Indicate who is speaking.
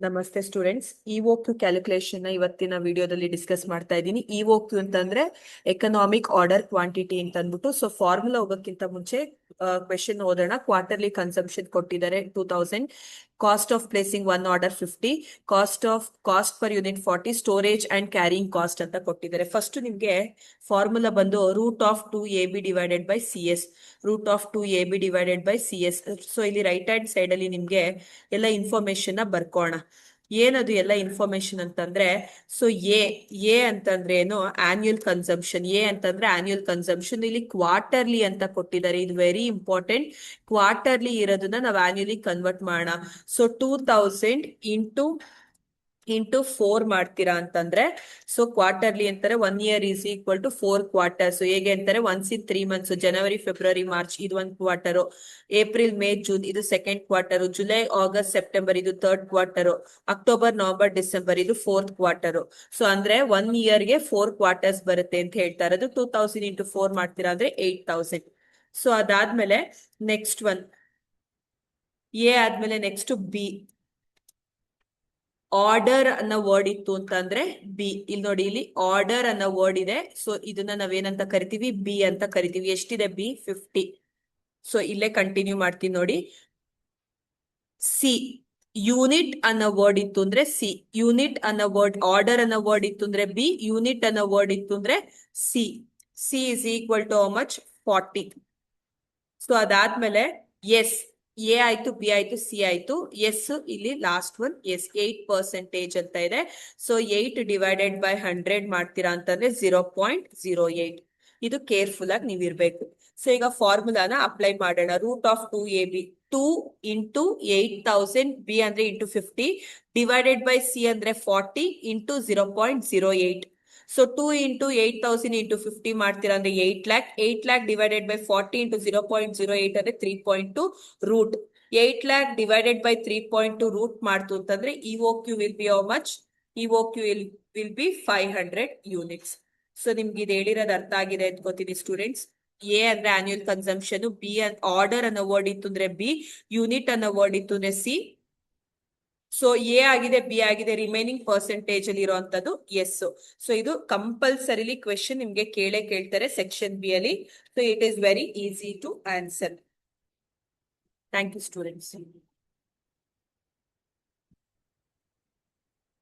Speaker 1: ನಮಸ್ತೆ students. ಇಒಕ್ಯೂ calculation ಇವತ್ತಿನ ವಿಡಿಯೋದಲ್ಲಿ ಡಿಸ್ಕಸ್ ಮಾಡ್ತಾ ಇದ್ದೀನಿ. ಇಒಕ್ಯೂ ಅಂತಂದ್ರೆ ಎಕನಾಮಿಕ್ ಆರ್ಡರ್ ಕ್ವಾಂಟಿಟಿ ಅಂತ ಅಂದ್ಬಿಟ್ಟು. ಸೊ ಫಾರ್ಮುಲಾ ಹೋಗೋಕ್ಕಿಂತ ಮುಂಚೆ ಕ್ವೆಶನ್ ಓದೋಣ. ಕ್ವಾರ್ಟರ್ಲಿ ಕನ್ಸಂಪ್ಷನ್ ಕೊಟ್ಟಿದ್ದಾರೆ 2000, cost of placing one order 50, cost per unit 40, storage and carrying cost ಅಂತ ಕೊಟ್ಟಿದ್ದಾರೆ. ಫಸ್ಟ್ ನಿಮ್ಗೆ ಫಾರ್ಮುಲಾ ಬಂದು √2ab divided by CS, √2ab divided by CS. So ಇಲ್ಲಿ ರೈಟ್ ಹ್ಯಾಂಡ್ ಸೈಡ್ ಅಲ್ಲಿ ನಿಮ್ಗೆ ಎಲ್ಲ ಇನ್ಫಾರ್ಮೇಶನ್ ಬರ್ಕೋಣ. ಏನದು ಎಲ್ಲ ಇನ್ಫಾರ್ಮೇಶನ್ ಅಂತಂದ್ರೆ, ಸೊ ಎ ಅಂತಂದ್ರೆ ಏನು, ಆನ್ಯುಯಲ್ ಕನ್ಸಂಪ್ಷನ್. ಎ ಅಂತಂದ್ರೆ ಆನ್ಯುಯಲ್ ಕನ್ಸಂಪ್ಷನ್. ಇಲ್ಲಿ ಕ್ವಾರ್ಟರ್ಲಿ ಅಂತ ಕೊಟ್ಟಿದ್ದಾರೆ. ಇದು ವೆರಿ ಇಂಪಾರ್ಟೆಂಟ್. ಕ್ವಾರ್ಟರ್ಲಿ ಇರೋದನ್ನ ನಾವು ಆನ್ಯುಯಲಿ ಕನ್ವರ್ಟ್ ಮಾಡೋಣ. ಸೊ 2000 ಇಂಟು 4 ಮಾಡ್ತೀರಾ ಅಂತಂದ್ರೆ, ಸೊ ಕ್ವಾರ್ಟರ್ಲಿ ಅಂತಾರೆ 1 year is equal to 4 quarters. ಹೇಗೆ ಅಂತಾರೆ, once in 3 months. January, February, March ಇದು 1 quarter, ಏಪ್ರಿಲ್, ಮೇ, ಜೂನ್ ಇದು 2nd quarter, July, August, September ಇದು 3rd quarter, October, November, December ಇದು 4th quarter. ಸೊ ಅಂದ್ರೆ 1 yearಗೆ 4 quarters ಬರುತ್ತೆ ಅಂತ ಹೇಳ್ತಾ ಇರೋದು. 2000 ಇಂಟು 4 ಮಾಡ್ತೀರಾ ಅಂದ್ರೆ 8000. ಸೊ ಅದಾದ್ಮೇಲೆ ನೆಕ್ಸ್ಟ್ ಒನ್ ಎ ಆದ್ಮೇಲೆ ನೆಕ್ಸ್ಟ್ ಬಿ. ಆರ್ಡರ್ ಅನ್ನೋ ವರ್ಡ್ ಇತ್ತು ಅಂತಂದ್ರೆ ಬಿ. ಇಲ್ಲಿ ನೋಡಿ, ಇಲ್ಲಿ ಆರ್ಡರ್ ಅನ್ನೋ ವರ್ಡ್ ಇದೆ. ಸೊ ಇದನ್ನ ನಾವೇನಂತ ಕರಿತೀವಿ, ಬಿ ಅಂತ ಕರಿತೀವಿ. ಎಷ್ಟಿದೆ ಬಿ? 50. ಸೊ ಇಲ್ಲೇ ಕಂಟಿನ್ಯೂ ಮಾಡ್ತೀನಿ ನೋಡಿ. ಸಿ, ಯೂನಿಟ್ ಅನ್ನೋ ವರ್ಡ್ ಇತ್ತು ಅಂದ್ರೆ ಸಿ. ಯೂನಿಟ್ ಅನ್ನೋ ವರ್ಡ್, ಆರ್ಡರ್ ಅನ್ನೋ ವರ್ಡ್ ಇತ್ತು ಅಂದ್ರೆ ಬಿ, ಯೂನಿಟ್ ಅನ್ನೋ ವರ್ಡ್ ಇತ್ತು ಅಂದ್ರೆ C. C is equal to how much? 40. So ಅದಾದ್ಮೇಲೆ ಎಸ್. ಎ ಆಯ್ತು, ಬಿ ಆಯ್ತು, ಸಿ ಆಯ್ತು. ಎಸ್ ಇಲ್ಲಿ ಲಾಸ್ಟ್ ಒನ್ ಎಸ್, 8% ಅಂತ ಇದೆ. ಸೊ 8 ಡಿವೈಡೆಡ್ ಬೈ 100 ಮಾಡ್ತೀರಾ ಅಂತಂದ್ರೆ 0.08. ಇದು ಕೇರ್ಫುಲ್ ಆಗಿ ನೀವ್ ಇರ್ಬೇಕು. ಸೊ ಈಗ ಫಾರ್ಮುಲಾನ ಅಪ್ಲೈ ಮಾಡೋಣ. √2ab, 2 ಇಂಟು 8000, ಬಿ ಅಂದ್ರೆ ಇಂಟು 50, ಡಿವೈಡೆಡ್ ಬೈ ಸಿ ಅಂದ್ರೆ 40 ಇಂಟು 0.08. ಸೊ 2 ಇಂಟು 8000 ಇಂಟು 50 ಮಾಡ್ತೀರಾ ಅಂದ್ರೆ 8 lakh. 8 lakh divided by 40 into 0.08 ಅಂದ್ರೆ 3.2 root. 8 lakh divided by 3.2 root ಮಾಡ್ತು ಅಂತಂದ್ರೆ EOQ will be how much? EOQ will be 500 units. So ನಿಮ್ಗೆ ಇದು ಹೇಳಿರೋದು ಅರ್ಥ ಆಗಿದೆ ಅನ್ಕೋತೀನಿ ಸ್ಟೂಡೆಂಟ್ಸ್. ಎ ಅಂದ್ರೆ ಆನ್ಯುಯಲ್ ಕನ್ಸಂಪ್ಷನ್, ಬಿ ಆರ್ಡರ್ ಅನ್ನೋ ವರ್ಡ್ ಇತ್ತು ಅಂದ್ರೆ ಬಿ, ಯೂನಿಟ್ ಅನ್ನೋ ವರ್ಡ್ ಇತ್ತು ಅಂದ್ರೆ ಸಿ. ಸೊ ಎ ಆಗಿದೆ, ಬಿ ಆಗಿದೆ, ರಿಮೈನಿಂಗ್ ಪರ್ಸೆಂಟೇಜ್ ಅಲ್ಲಿ ಇರುವಂತದ್ದು ಎಸ್. ಸೊ ಇದು ಕಂಪಲ್ಸರಿಲಿ ಕ್ವೆಶನ್ ನಿಮ್ಗೆ ಕೇಳ್ತಾರೆ ಸೆಕ್ಷನ್ ಬಿ ಅಲ್ಲಿ. So it is very easy to answer. Thank you students.